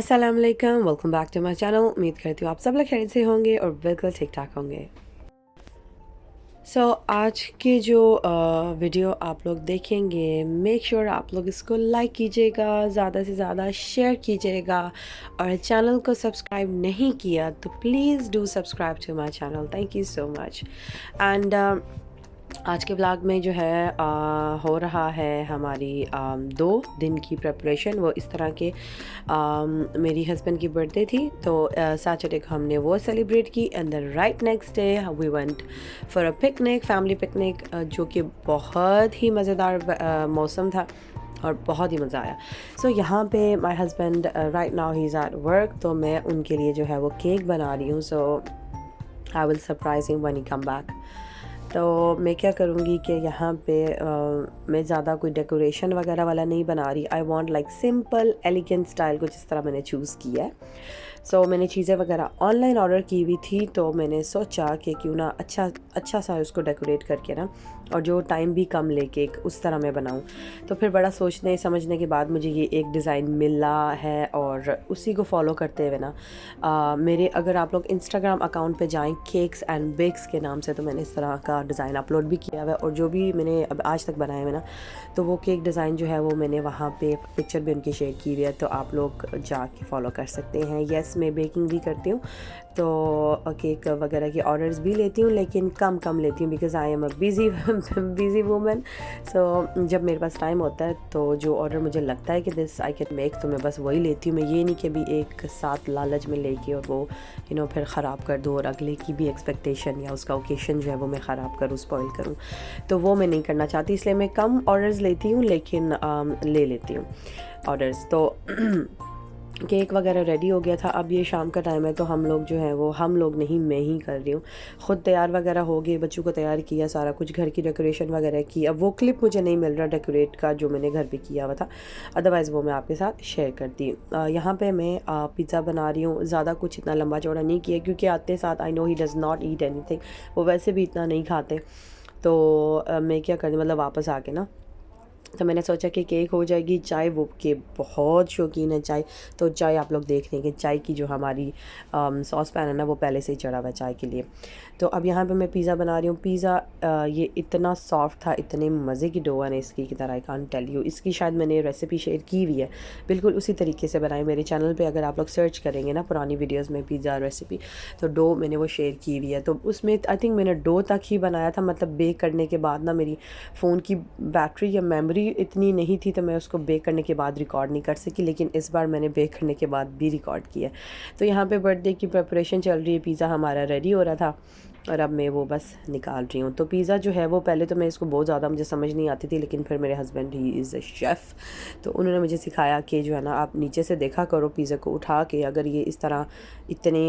अस्सलाम वालेकुम, welcome back to my channel. उम्मीद करती हूँ आप सब लोग खैरियत से होंगे और बिल्कुल ठीक ठाक होंगे। आज की जो वीडियो आप लोग देखेंगे, मेक श्योर आप लोग इसको लाइक कीजिएगा, ज़्यादा से ज़्यादा शेयर कीजिएगा और चैनल को सब्सक्राइब नहीं किया तो please do subscribe to my channel. Thank you so much. And आज के ब्लॉग में जो है हो रहा है हमारी 2 दिन की प्रिपरेशन। वो इस तरह के मेरी हस्बैंड की बर्थडे थी तो सैटरडे को हमने वो सेलिब्रेट की and then right next day we went for a picnic, family picnic, जो कि बहुत ही मज़ेदार मौसम था और बहुत ही मज़ा आया। यहाँ पे my husband right now he is at work, तो मैं उनके लिए जो है वो केक बना रही हूँ। I will surprise him when he come back. तो मैं क्या करूँगी कि यहाँ पे मैं ज़्यादा कोई डेकोरेशन वगैरह वाला नहीं बना रही। I want like simple elegant style कुछ इस तरह मैंने चूज़ किया है। मैंने चीज़ें वगैरह ऑनलाइन ऑर्डर की हुई थी, तो मैंने सोचा कि क्यों ना अच्छा सा उसको डेकोरेट करके ना, और जो टाइम भी कम लेके उस तरह मैं बनाऊँ। तो फिर बड़ा सोचने समझने के बाद मुझे ये एक डिज़ाइन मिला है और उसी को फॉलो करते हुए ना मेरे, अगर आप लोग इंस्टाग्राम अकाउंट पे जाएं केक्स एंड बेक्स के नाम से, तो मैंने इस तरह का डिज़ाइन अपलोड भी किया हुआ है। और जो भी मैंने अब आज तक बनाए हुए ना, तो वो केक डिज़ाइन जो है वो मैंने वहाँ पे पिक्चर भी उनकी शेयर की हुई है, तो आप लोग जाके फॉलो कर सकते हैं। येस, मैं बेकिंग भी करती हूँ, तो केक वगैरह की ऑर्डर्स भी लेती हूँ, लेकिन कम लेती हूँ because I am a busy woman. जब मेरे पास टाइम होता है तो जो ऑर्डर मुझे लगता है कि दिस आई कैन मेक, तो मैं बस वही लेती हूँ। मैं ये नहीं कि भी एक साथ लालच में लेके और वो फिर ख़राब कर दूँ और अगले की भी एक्सपेक्टेशन या उसका ओकेशन जो है वो मैं ख़राब करूँ, स्पॉइल करूँ, तो वो मैं नहीं करना चाहती। इसलिए मैं कम ऑर्डर्स लेती हूँ, लेकिन ले लेती हूँ ऑर्डर्स। तो केक वगैरह रेडी हो गया था। अब ये शाम का टाइम है, तो हम लोग जो है वो, हम लोग नहीं, मैं ही कर रही हूँ, ख़ुद तैयार वगैरह हो गए, बच्चों को तैयार किया, सारा कुछ घर की डेकोरेशन वगैरह की। अब वो क्लिप मुझे नहीं मिल रहा डेकोरेट का जो मैंने घर पे किया हुआ था, अदरवाइज़ वो मैं आपके साथ शेयर करती हूँ। यहाँ पे मैं पिज़्ज़ा बना रही हूँ। ज़्यादा कुछ इतना लंबा चौड़ा नहीं किया क्योंकि आते साथ I know he does not eat anything, वो वैसे भी इतना नहीं खाते। तो मैं क्या करती, मतलब वापस आके ना, तो मैंने सोचा कि केक हो जाएगी। चाय, वो के बहुत शौकीन है चाय, तो चाय आप लोग देख लेंगे। चाय की जो हमारी सॉस पैन है ना, वो पहले से ही चढ़ा हुआ है चाय के लिए। तो अब यहाँ पे मैं पिज़्ज़ा बना रही हूँ। पिज़्ज़ा ये इतना सॉफ्ट था, इतने मज़े की डो है इसकी की तरह, आई कांट टेल यू। इसकी शायद मैंने रेसिपी शेयर की हुई है, बिल्कुल उसी तरीके से बनाई मेरे चैनल पे। अगर आप लोग सर्च करेंगे ना पुरानी वीडियोज़ में पिज़्ज़ा रेसिपी, तो डो मैंने वो शेयर की हुई है। तो उसमें आई थिंक मैंने डो तक ही बनाया था, मतलब बेक करने के बाद ना मेरी फ़ोन की बैटरी या मेमोरी इतनी नहीं थी, तो मैं उसको बेक करने के बाद रिकॉर्ड नहीं कर सकी, लेकिन इस बार मैंने बेक करने के बाद भी रिकॉर्ड किया। तो यहाँ पे बर्थडे की प्रिपरेशन चल रही है, पिज़्ज़ा हमारा रेडी हो रहा था और अब मैं वो बस निकाल रही हूँ। तो पिज़्ज़ा जो है वो, पहले तो मैं इसको बहुत ज़्यादा मुझे समझ नहीं आती थी, लेकिन फिर मेरे husband he is a chef, तो उन्होंने मुझे सिखाया कि जो है ना, आप नीचे से देखा करो पिज़्ज़ा को उठा के, अगर ये इस तरह इतने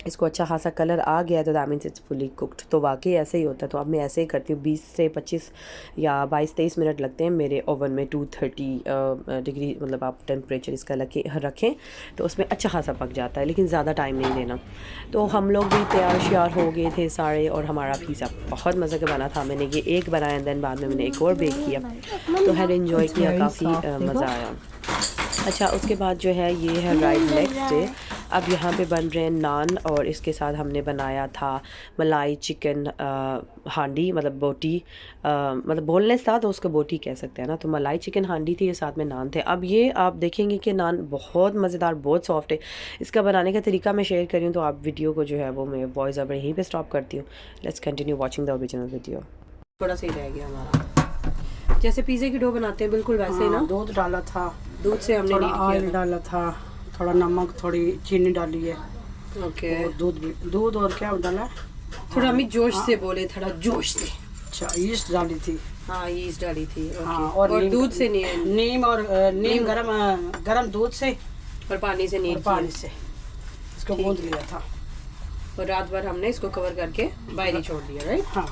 इसको अच्छा खासा कलर आ गया है तो that means it's fully cooked. तो वाकई ऐसे ही होता है। तो अब मैं ऐसे ही करती हूँ। 20 से 25 या 22-23 मिनट लगते हैं मेरे ओवन में, 230 डिग्री, मतलब आप टेम्परेचर इसका रखें तो उसमें अच्छा खासा पक जाता है, लेकिन ज़्यादा टाइम नहीं देना। तो हम लोग भी तैयार श्यार हो गए थे सारे, और हमारा पिज़्ज़ा बहुत मज़े का बना था। मैंने ये एक बनाया, दैन बाद में मैंने एक और बेक किया, तो हैड एंजॉय किया, काफ़ी मज़ा आया। अच्छा, उसके बाद जो है ये है राइट नेक्स्ट डे। अब यहाँ पे बन रहे हैं नान, और इसके साथ हमने बनाया था मलाई चिकन हांडी, मतलब बोटी, मतलब बोलने साथ तो उसको बोटी कह सकते हैं ना। तो मलाई चिकन हांडी थी, ये साथ में नान थे। अब ये आप देखेंगे कि नान बहुत मज़ेदार, बहुत सॉफ्ट है। इसका बनाने का तरीका मैं शेयर करी हूँ, तो आप वीडियो को जो है वो मैं वॉइस ओवर यहीं पे स्टॉप करती हूँ। Let's continue watching the original video. थोड़ा सही रह गया हमारा, जैसे पिज़्ज़े की डो बनाते हैं बिल्कुल वैसे ही ना। दूध डाला था, दूध से हमने थोड़ा ऑयल डाला था, थोड़ा नमक, थोड़ी चीनी डाली है। ओके, दूध और क्या डाला, थोड़ा अम्मी जोश से बोले, थोड़ा जोश से। अच्छा, ईस्ट डाली थी। हाँ, यीस्ट डाली थी। हाँ, और दूध से नहीं, नीम गरम दूध से और पानी से नहीं, पानी से इसको गूंद लिया था। और रात भर हमने इसको कवर करके बाहर ही छोड़ दिया, राइट। हाँ,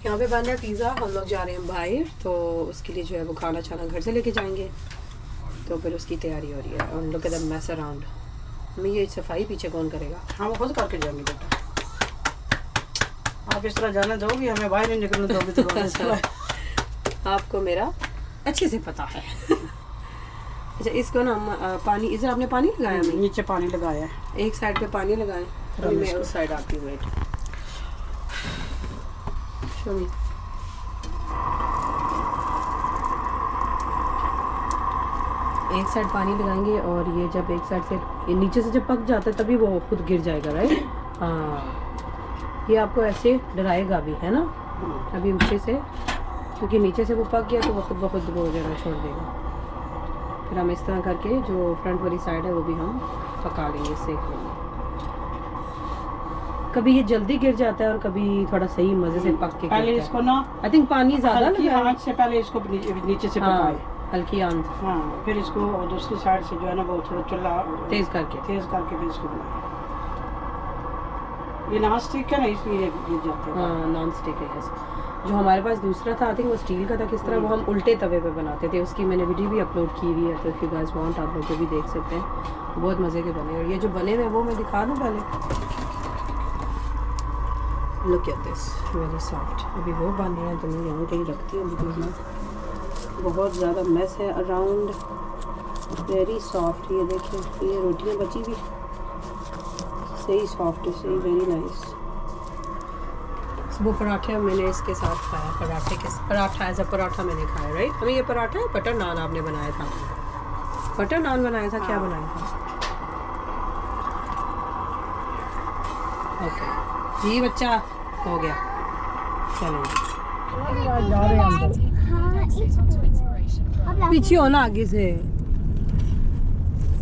यहाँ पे बन रहा है पिज़्ज़ा। हम लोग जा रहे हैं बाहर, तो उसके लिए जो है वो खाना छाना घर से लेके जाएंगे, तो फिर उसकी तैयारी हो रही है। और लोग कहते मैस अराउंड, मैं ये सफाई पीछे कौन करेगा? हम खुद करके जाएंगे बेटा, आप इस तरह जाने दोगी, हमें बाहर नहीं निकलने दोगी तो आपको मेरा अच्छे से पता है। अच्छा, इसको ना हम पानी, इधर आपने पानी लगाया? हमें नीचे पानी लगाया है। एक साइड पे पानी लगाएं, अभी मैं उस साइड आती हूँ। Wait, show me. एक साइड पानी लगाएंगे और ये जब एक साइड से, ये नीचे से जब पक जाता है तभी वो खुद गिर जाएगा, राइट? हाँ, ये आपको ऐसे डराएगा भी, है ना? अभी ऊपर से, क्योंकि नीचे से वो पक गया तो वो खुद ब खुद वो हो जाएगा, छोड़ देगा। फिर हम इस तरह करके जो फ्रंट वाली साइड है वो भी हम पका लेंगे, सेक लेंगे। कभी ये जल्दी गिर जाता है और कभी थोड़ा सही मज़े से पक के पहले इसको ना, आई थिंक पानी ज़्यादा हल्की आंच से पहले इसको नीचे से पकाए। हल्की आंच, हाँ, फिर इसको दूसरी साइड से जो है ना वो थोड़ा चूल्हा तेज़ करके फिर इसको बनाए। ये नॉन स्टिक है ना, इसलिए गिर जाते हैं। हाँ, नॉन स्टिक है। यस, जो हमारे पास दूसरा था आई थिंक वो स्टील का था, किस तरह वो हम उल्टे तवे पे बनाते थे, उसकी मैंने वीडियो भी अपलोड की हुई है, तो इफ़ यू गाइस वांट आप लोग भी देख सकते हैं, बहुत मज़े के बने। और ये जो बने हुए वो मैं दिखा दूँ पहले, look at this, very soft. अभी वो बन रहे हैं तो मैं यहाँ कहीं रखती हूँ, बिकॉज ना बहुत ज़्यादा मेस है अराउंड। वेरी सॉफ्ट, ये देखिए, ये रोटियाँ बची भी सही सॉफ्ट है, सही, वेरी नाइस। वो पराठे मैंने इसके साथ खाया, पराठा एज अ पराठा मैंने खाया, राइट? हमें ये पराठा है, बटर नान आपने बनाया था, बटर नान बनाया था, क्या बनाया था? ओके जी बच्चा, हो गया, चलो पीछे हो ना आगे से।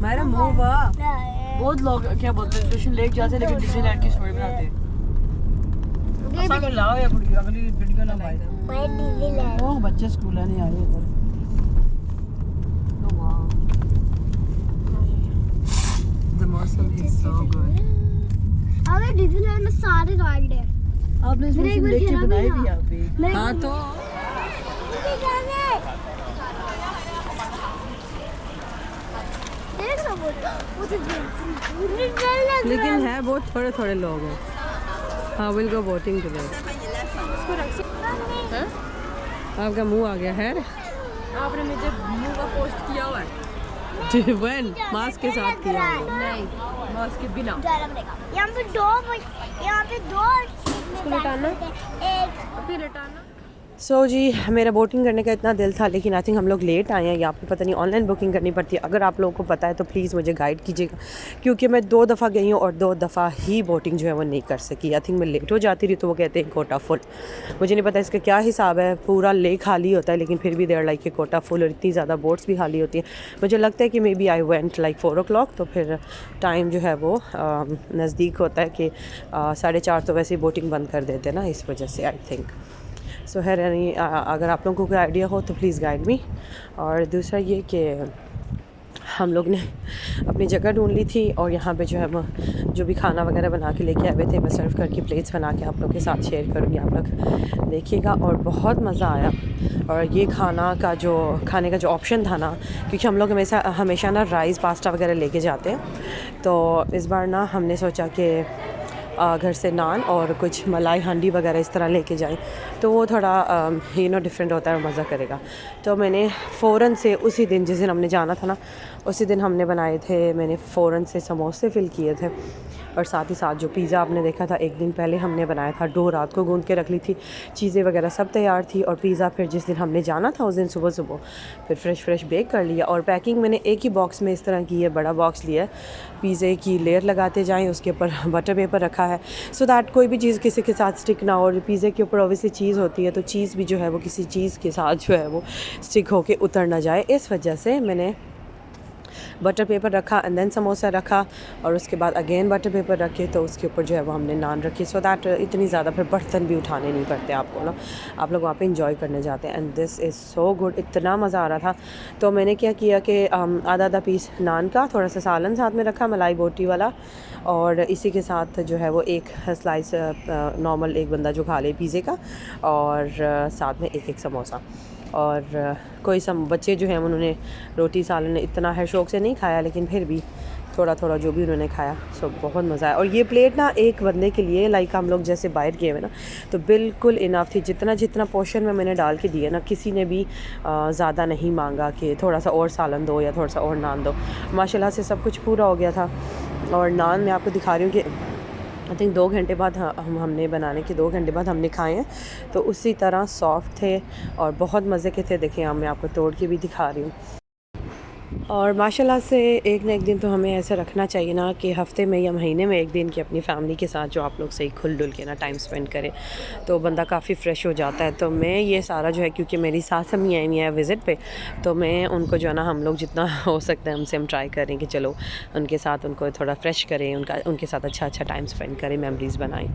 मेरा मुंह वाह, बहुत लोग क्या बोलते हैं, ट्यूशन लेके जाते लेकिन डिज्नीलैंड की स्टोरी बनाते। लाओ या अगली वीडियो ना भाई, ओ बच्चे स्कूल नहीं आए इधर। The mausom is so good. अगर डिज्नीलैंड में सारे राइड है, आपने इसमें लेके बनाई भी यहाँ पे। हाँ तो लेकिन है बहुत थोड़े थोड़े लोग हैं। हाँ, विल गो बोटिंग टुडे। आपका मुंह आ गया है, आपने मुझे मुंह का पोस्ट किया हुआ है। when मास्क के साथ किया हुआ है। नहीं, मास्क के बिना। यहाँ पे दो एक फिर हटाना। सो जी, मेरा बोटिंग करने का इतना दिल था, लेकिन आई थिंक हम लोग लेट आए हैं। यहाँ पे पता नहीं ऑनलाइन बुकिंग करनी पड़ती है, अगर आप लोगों को पता है तो प्लीज़ मुझे गाइड कीजिएगा, क्योंकि मैं 2 दफ़ा गई हूँ और 2 दफ़ा ही बोटिंग जो है वो नहीं कर सकी। आई थिंक मैं लेट हो जाती रही तो वो कहते हैं कोटा फुल। मुझे नहीं पता इसका क्या हिसाब है, पूरा लेक खाली होता है लेकिन फिर भी देर लाइक के कोटा फुल, और इतनी ज़्यादा बोट्स भी खाली होती हैं। मुझे लगता है कि maybe I went like 4 o'clock, तो फिर टाइम जो है वो नज़दीक होता है कि 4:30 तो वैसे ही बोटिंग बंद कर देते हैं ना, इस वजह से आई थिंक। सो है यानी अगर आप लोगों को कोई आइडिया हो तो प्लीज़ गाइड मी। और दूसरा ये कि हम लोग ने अपनी जगह ढूंढ ली थी और यहाँ पे जो है वो जो भी खाना वगैरह बना के लेके आए हुए थे, मैं सर्व करके प्लेट्स बना के आप लोग के साथ शेयर करूँगी, आप लोग देखिएगा। और बहुत मज़ा आया। और ये खाने का जो ऑप्शन था ना, क्योंकि हम लोग हमेशा ना राइस पास्ता वगैरह लेके जाते हैं, तो इस बार ना हमने सोचा कि घर से नान और कुछ मलाई हांडी वगैरह इस तरह लेके जाएं, तो वो थोड़ा डिफरेंट होता है और मज़ा करेगा। तो मैंने फ़ौरन से उसी दिन, जिस दिन हमने जाना था ना, उसी दिन हमने बनाए थे, मैंने फ़ौरन से समोसे फ़िल किए थे। और साथ ही साथ जो पिज़्ज़ा आपने देखा था, एक दिन पहले हमने बनाया था, डो रात को गूंद के रख ली थी, चीज़ें वगैरह सब तैयार थी। और पिज़्ज़ा फिर जिस दिन हमने जाना था उस दिन सुबह फिर फ्रेश बेक कर लिया। और पैकिंग मैंने एक ही बॉक्स में इस तरह की है, बड़ा बॉक्स लिया है, पिज़्ज़े की लेयर लगाते जाएँ, उसके ऊपर बटर पेपर रखा है सो दैट कोई भी चीज़ किसी के साथ स्टिक ना हो। और पिज़्ज़े के ऊपर ऑब्वियसली चीज़ होती है, तो चीज़ भी जो है वो किसी चीज़ के साथ जो है वो स्टिक होके उतर ना जाए, इस वजह से मैंने बटर पेपर रखा एंड देन समोसा रखा, और उसके बाद अगेन बटर पेपर रखे, तो उसके ऊपर जो है वो हमने नान रखी, सो दैट इतनी ज़्यादा फिर बर्तन भी उठाने नहीं पड़ते आपको ना, आप लोग वहाँ पे इंजॉय करने जाते हैं। And this is so good, इतना मज़ा आ रहा था। तो मैंने क्या किया कि आधा पीस नान का, थोड़ा सा सालन साथ में रखा, मलाई बोटी वाला, और इसी के साथ जो है वो एक स्लाइस नॉर्मल एक बंदा जो खा ले पिज़्ज़े का, और साथ में एक समोसा। और कोई बच्चे जो हैं उन्होंने रोटी सालन इतना है शौक़ से नहीं खाया, लेकिन फिर भी थोड़ा थोड़ा जो भी उन्होंने खाया। सो बहुत मज़ा आया। और ये प्लेट ना एक बंदे के लिए लाइक हम लोग जैसे बाहर गए हुए ना तो बिल्कुल इनफ थी। जितना जितना पोर्शन में मैंने डाल के दिया ना, किसी ने भी ज़्यादा नहीं मांगा कि थोड़ा सा और सालन दो या थोड़ा सा और नान दो। माशाल्लाह से सब कुछ पूरा हो गया था। और नान मैं आपको दिखा रही हूँ कि आई थिंक 2 घंटे बाद हमने बनाने के 2 घंटे बाद हमने खाए हैं, तो उसी तरह सॉफ्ट थे और बहुत मज़े के थे। देखिए मैं आपको तोड़ के भी दिखा रही हूँ। और माशाल्लाह से एक ना एक दिन तो हमें ऐसा रखना चाहिए ना कि हफ़्ते में या महीने में एक दिन की अपनी फ़ैमिली के साथ जो आप लोग सही खुल डुल के ना टाइम स्पेंड करें, तो बंदा काफ़ी फ़्रेश हो जाता है। तो मैं ये सारा जो है, क्योंकि मेरी सास अम्मी आई हुई है विज़िट पे, तो मैं उनको जो है ना हम लोग जितना हो सकता है हमसे हम ट्राई करें कि चलो उनके साथ उनको थोड़ा फ्रेश करें, उनके साथ अच्छा टाइम स्पेंड करें, मेमोरीज़ बनाएँ।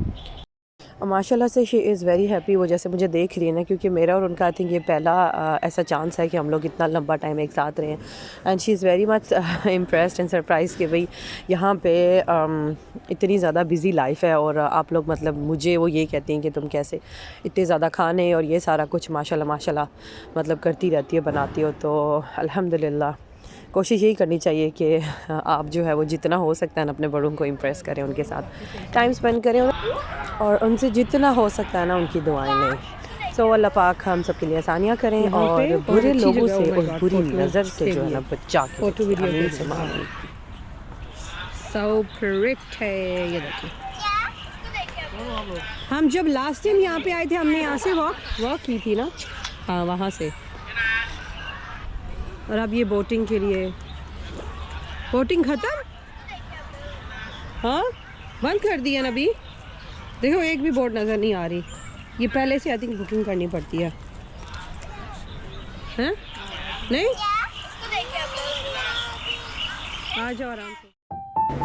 और माशाल्लाह से शी इज़ वेरी हैप्पी। वो जैसे मुझे देख रही है ना, क्योंकि मेरा और उनका आई थिंक ये पहला ऐसा चांस है कि हम लोग इतना लंबा टाइम एक साथ रहे हैं। And she is very much impressed and surprise कि भाई यहाँ पे इतनी ज़्यादा बिज़ी लाइफ है और आप लोग मतलब मुझे वो ये कहती हैं कि तुम कैसे इतने ज़्यादा खाने और ये सारा कुछ माशाल्लाह मतलब करती रहती हो, बनाती हो। तो अल्हम्दुलिल्लाह कोशिश यही करनी चाहिए कि आप जो है वो जितना हो सकता है ना अपने बड़ों को इम्प्रेस करें, उनके साथ टाइम स्पेंड करें और उनसे जितना हो सकता है ना उनकी दुआएं लें। सो अल्लाह पाक हम सब के लिए आसानियाँ करें और बुरे लोगों से और बुरी नज़र से जो है ना बचा के आमीन से मांगें। सो परफेक्ट है ये देखिए। हम जब लास्ट टाइम यहाँ पे आए थे हमने यहाँ से वॉक की थी ना, हाँ वहाँ से। और अब ये बोटिंग के लिए, बोटिंग ख़त्म, हाँ बंद कर दिया ना अभी। देखो एक भी बोट नज़र नहीं आ रही। ये पहले से आई थिंक बुकिंग करनी पड़ती है, हैं? नहीं आ जाओ आराम से।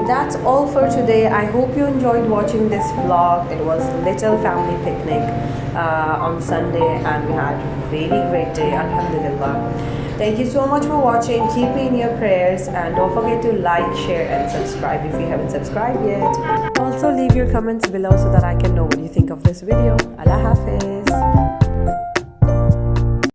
That's all for today. I hope you enjoyed watching this vlog. It was a little family picnic on Sunday and we had a really great day, alhamdulillah. Thank you so much for watching. Keep me in your prayers and don't forget to like, share and subscribe if you haven't subscribed yet. Also leave your comments below so that I can know what you think of this video. Allah Hafiz.